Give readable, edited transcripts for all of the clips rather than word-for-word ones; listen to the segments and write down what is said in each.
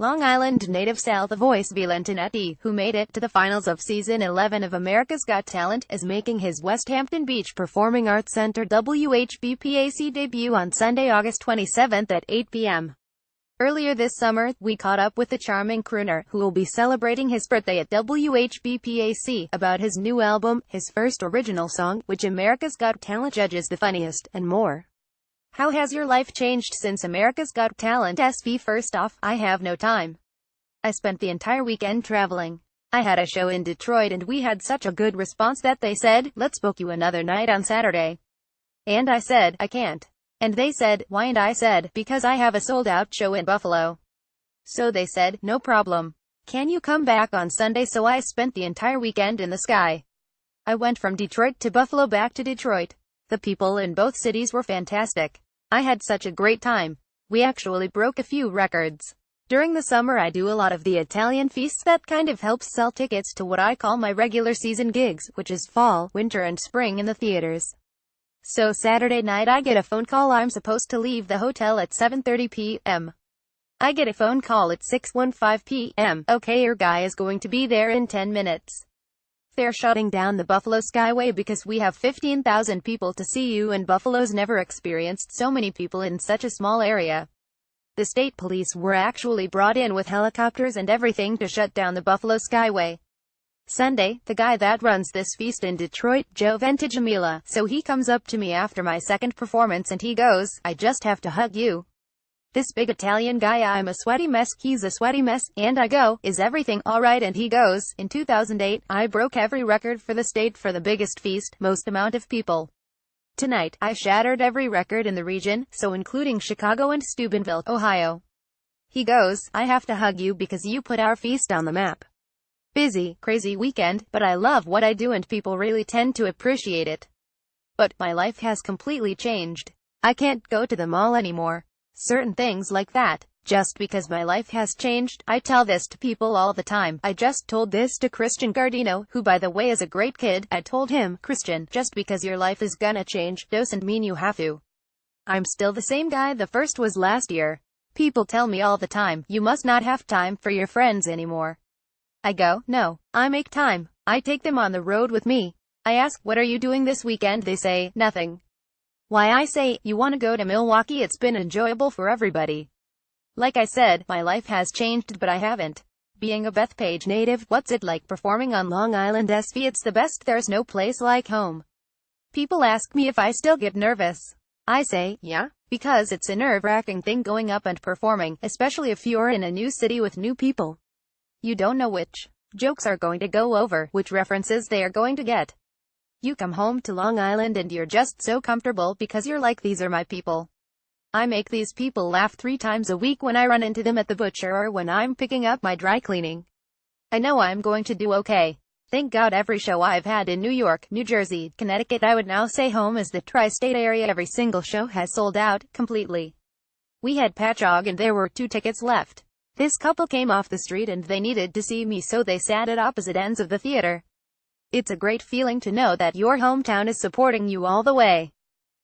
Long Island native Sal the Voice Valentinetti, who made it to the finals of Season 11 of America's Got Talent, is making his West Hampton Beach Performing Arts Center WHBPAC debut on Sunday, August 27 at 8 p.m. Earlier this summer, we caught up with the charming crooner, who will be celebrating his birthday at WHBPAC, about his new album, his first original song, which America's Got Talent judges the funniest, and more. How has your life changed since America's Got Talent SV? First off, I have no time. I spent the entire weekend traveling. I had a show in Detroit and we had such a good response that they said, let's book you another night on Saturday. And I said, I can't. And they said, why? And I said, because I have a sold-out show in Buffalo. So they said, no problem. Can you come back on Sunday? So I spent the entire weekend in the sky. I went from Detroit to Buffalo, back to Detroit. The people in both cities were fantastic. I had such a great time. We actually broke a few records. During the summer I do a lot of the Italian feasts that kind of helps sell tickets to what I call my regular season gigs, which is fall, winter and spring in the theaters. So Saturday night I get a phone call. I'm supposed to leave the hotel at 7:30 p.m. I get a phone call at 6:15 p.m. Okay, your guy is going to be there in 10 minutes. They're shutting down the Buffalo Skyway because we have 15,000 people to see you, and Buffalo's never experienced so many people in such a small area. The state police were actually brought in with helicopters and everything to shut down the Buffalo Skyway. Sunday, the guy that runs this feast in Detroit, Joe Ventimiglia, so he comes up to me after my second performance and he goes, I just have to hug you. This big Italian guy, I'm a sweaty mess, he's a sweaty mess, and I go, is everything alright? And he goes, in 2008, I broke every record for the state for the biggest feast, most amount of people. Tonight, I shattered every record in the region, so including Chicago and Steubenville, Ohio. He goes, I have to hug you because you put our feast on the map. Busy, crazy weekend, but I love what I do and people really tend to appreciate it. But my life has completely changed. I can't go to the mall anymore. Certain things like that. Just because my life has changed. I tell this to people all the time. I just told this to Christian Gardino, who by the way is a great kid. I told him, Christian, just because your life is gonna change, doesn't mean you have to. I'm still the same guy the first was last year. People tell me all the time, you must not have time for your friends anymore. I go, no, I make time. I take them on the road with me. I ask, what are you doing this weekend? They say, nothing. Why? I say, you want to go to Milwaukee? It's been enjoyable for everybody. Like I said, my life has changed, but I haven't. Being a Bethpage native, what's it like performing on Long Island SV? It's the best. There's no place like home. People ask me if I still get nervous. I say, yeah, because it's a nerve-wracking thing going up and performing, especially if you're in a new city with new people. You don't know which jokes are going to go over, which references they are going to get. You come home to Long Island and you're just so comfortable because you're like, these are my people. I make these people laugh 3 times a week when I run into them at the butcher or when I'm picking up my dry cleaning. I know I'm going to do okay. Thank God every show I've had in New York, New Jersey, Connecticut, I would now say home is the tri-state area, every single show has sold out, completely. We had Patchogue and there were 2 tickets left. This couple came off the street and they needed to see me, so they sat at opposite ends of the theater. It's a great feeling to know that your hometown is supporting you all the way.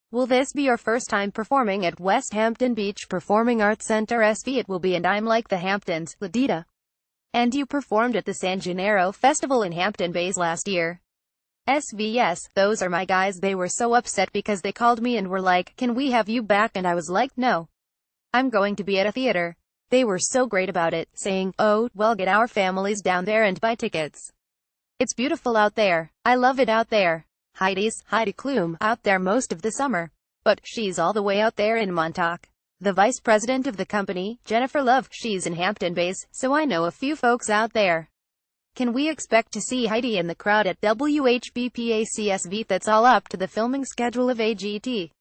Will this be your first time performing at West Hampton Beach Performing Arts Center SV? It will be, and I'm like the Hamptons, Ladita. And you performed at the San Gennaro Festival in Hampton Bays last year. SVS, those are my guys. They were so upset because they called me and were like, can we have you back? And I was like, no. I'm going to be at a theater. They were so great about it, saying, oh, well, get our families down there and buy tickets. It's beautiful out there. I love it out there. Heidi Klum, out there most of the summer. But she's all the way out there in Montauk. The vice president of the company, Jennifer Love, she's in Hampton Bays, so I know a few folks out there. Can we expect to see Heidi in the crowd at WHBPACSV? That's all up to the filming schedule of AGT.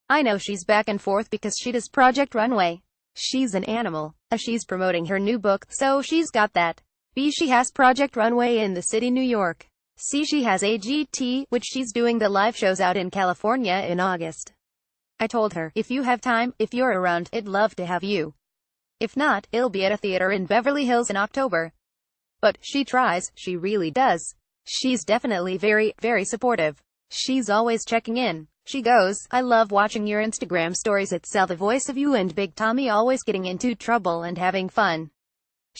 I know she's back and forth because she does Project Runway. She's an animal. She's promoting her new book, so she's got that. B, she has Project Runway in the city, New York. C, she has AGT, which she's doing the live shows out in California in August. I told her, if you have time, if you're around, I'd love to have you. If not, it'll be at a theater in Beverly Hills in October. But she tries, she really does. She's definitely very, very supportive. She's always checking in. She goes, I love watching your Instagram stories. It's Sal the Voice of you and Big Tommy always getting into trouble and having fun.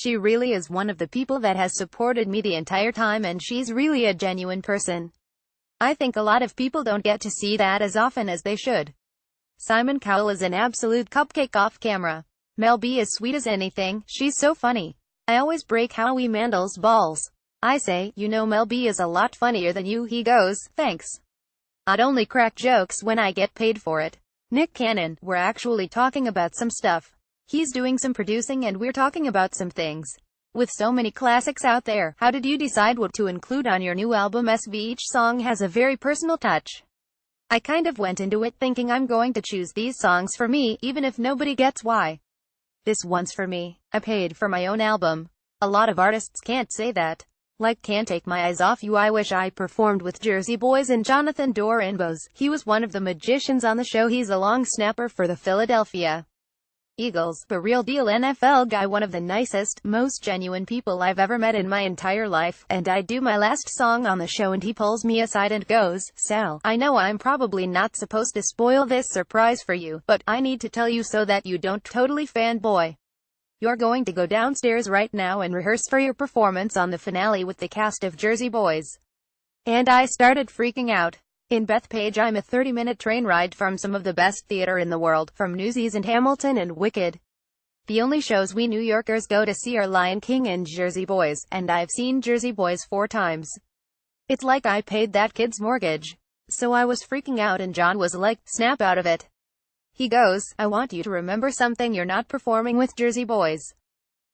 She really is one of the people that has supported me the entire time, and she's really a genuine person. I think a lot of people don't get to see that as often as they should. Simon Cowell is an absolute cupcake off camera. Mel B is sweet as anything, she's so funny. I always break Howie Mandel's balls. I say, you know Mel B is a lot funnier than you. He goes, thanks. I'd only crack jokes when I get paid for it. Nick Cannon, we're actually talking about some stuff. He's doing some producing and we're talking about some things. With so many classics out there, how did you decide what to include on your new album? SV Each song has a very personal touch. I kind of went into it thinking I'm going to choose these songs for me, even if nobody gets why. This one's for me. I paid for my own album. A lot of artists can't say that. Like Can't Take My Eyes Off You. I wish I performed with Jersey Boys and Jonathan Dorenbos. He was one of the magicians on the show. He's a long snapper for the Philadelphia Eagles, a real deal NFL guy, one of the nicest, most genuine people I've ever met in my entire life. And I do my last song on the show and he pulls me aside and goes, Sal, I know I'm probably not supposed to spoil this surprise for you, but I need to tell you so that you don't totally fanboy. You're going to go downstairs right now and rehearse for your performance on the finale with the cast of Jersey Boys. And I started freaking out. In Bethpage, I'm a 30-minute train ride from some of the best theater in the world, from Newsies and Hamilton and Wicked. The only shows we New Yorkers go to see are Lion King and Jersey Boys, and I've seen Jersey Boys 4 times. It's like I paid that kid's mortgage. So I was freaking out and John was like, snap out of it. He goes, I want you to remember something, you're not performing with Jersey Boys.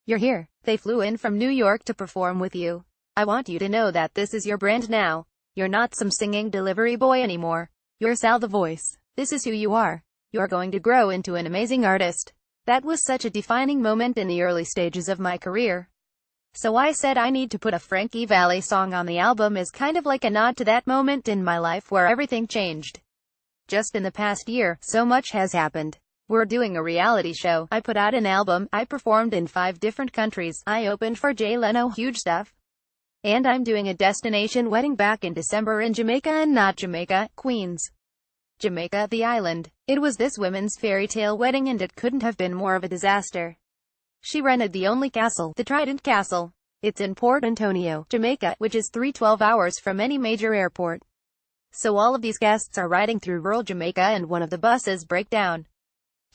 You're here. They flew in from New York to perform with you. I want you to know that this is your brand now. You're not some singing delivery boy anymore. You're Sal the Voice. This is who you are. You're going to grow into an amazing artist. That was such a defining moment in the early stages of my career. So I said I need to put a Frankie Valli song on the album as kind of like a nod to that moment in my life where everything changed. Just in the past year, so much has happened. We're doing a reality show. I put out an album. I performed in 5 different countries. I opened for Jay Leno. Huge stuff. And I'm doing a destination wedding back in December in Jamaica, and not Jamaica, Queens. Jamaica, the island. It was this women's fairy tale wedding and it couldn't have been more of a disaster. She rented the only castle, the Trident Castle. It's in Port Antonio, Jamaica, which is 12 hours from any major airport. So all of these guests are riding through rural Jamaica and one of the buses break down.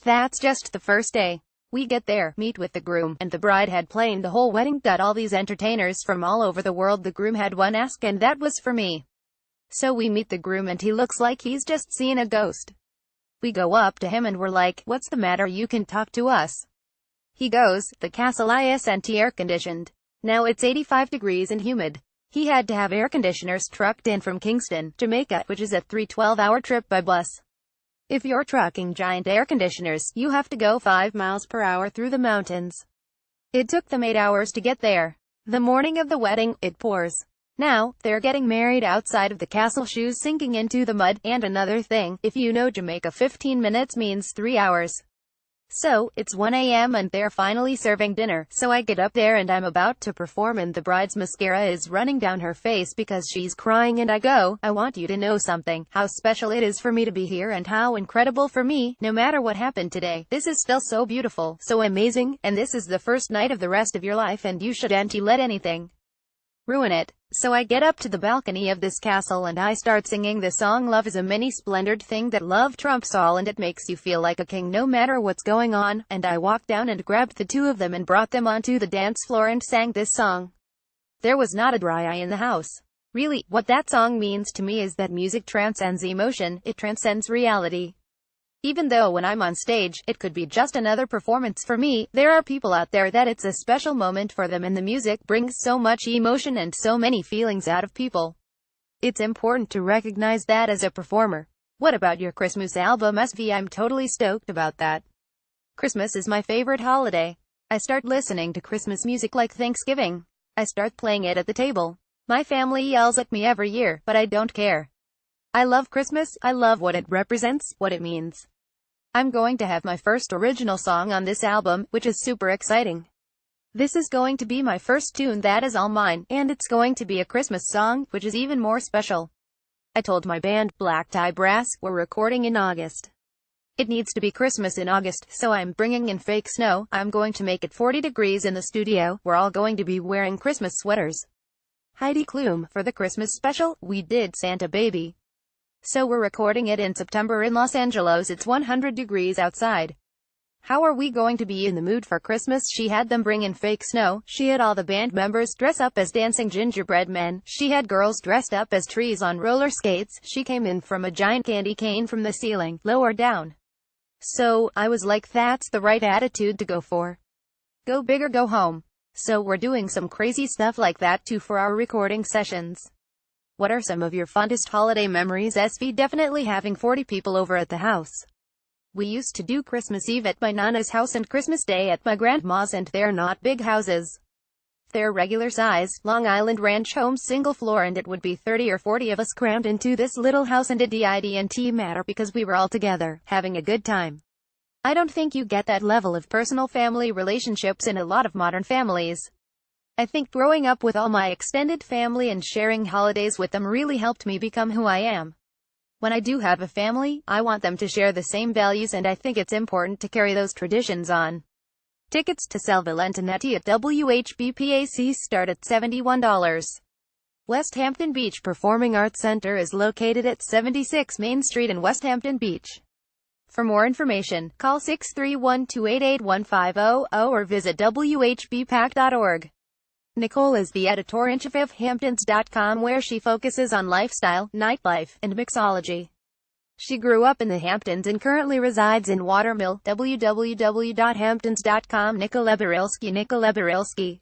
That's just the first day. We get there, meet with the groom, and the bride had planned the whole wedding, got all these entertainers from all over the world. The groom had one ask, and that was for me. So we meet the groom and he looks like he's just seen a ghost. We go up to him and we're like, what's the matter, you can talk to us. He goes, the castle isn't air conditioned. Now it's 85 degrees and humid. He had to have air conditioners trucked in from Kingston, Jamaica, which is a 12-hour trip by bus. If you're trucking giant air conditioners, you have to go 5 miles per hour through the mountains. It took them 8 hours to get there. The morning of the wedding, it pours. Now, they're getting married outside of the castle, shoes sinking into the mud. And another thing, if you know Jamaica, 15 minutes means 3 hours. So, it's 1 a.m. and they're finally serving dinner. So I get up there and I'm about to perform and the bride's mascara is running down her face because she's crying, and I go, I want you to know something, how special it is for me to be here and how incredible for me, no matter what happened today, this is still so beautiful, so amazing, and this is the first night of the rest of your life and you shouldn't let anything ruin it. So I get up to the balcony of this castle and I start singing the song Love is a Many Splendored Thing, that love trumps all and it makes you feel like a king no matter what's going on. And I walked down and grabbed the 2 of them and brought them onto the dance floor and sang this song. There was not a dry eye in the house. Really, what that song means to me is that music transcends emotion, it transcends reality. Even though when I'm on stage, it could be just another performance for me, there are people out there that it's a special moment for them, and the music brings so much emotion and so many feelings out of people. It's important to recognize that as a performer. What about your Christmas album SV? I'm totally stoked about that. Christmas is my favorite holiday. I start listening to Christmas music like Thanksgiving. I start playing it at the table. My family yells at me every year, but I don't care. I love Christmas, I love what it represents, what it means. I'm going to have my first original song on this album, which is super exciting. This is going to be my first tune that is all mine, and it's going to be a Christmas song, which is even more special. I told my band, Black Tie Brass, we're recording in August. It needs to be Christmas in August, so I'm bringing in fake snow. I'm going to make it 40 degrees in the studio. We're all going to be wearing Christmas sweaters. Heidi Klum, for the Christmas special, we did Santa Baby. So we're recording it in September in Los Angeles. It's 100 degrees outside. How are we going to be in the mood for Christmas? She had them bring in fake snow. She had all the band members dress up as dancing gingerbread men. She had girls dressed up as trees on roller skates. She came in from a giant candy cane from the ceiling, lower down. So, I was like, that's the right attitude to go for. Go big or go home. So we're doing some crazy stuff like that too for our recording sessions. What are some of your fondest holiday memories? SV, definitely having 40 people over at the house. We used to do Christmas Eve at my Nana's house and Christmas Day at my grandma's, and they're not big houses. They're regular size, Long Island ranch homes, single floor, and it would be 30 or 40 of us crammed into this little house, and it didn't matter because we were all together, having a good time. I don't think you get that level of personal family relationships in a lot of modern families. I think growing up with all my extended family and sharing holidays with them really helped me become who I am. When I do have a family, I want them to share the same values, and I think it's important to carry those traditions on. Tickets to sell valentinetti at WHBPAC start at $71. West Hampton Beach Performing Arts Center is located at 76 Main Street in West Hampton Beach. For more information, call 631-288-1500 or visit whbpac.org. Nicole is the editor-in-chief of Hamptons.com, where she focuses on lifestyle, nightlife, and mixology. She grew up in the Hamptons and currently resides in Watermill. www.hamptons.com. Nicole Eberilski.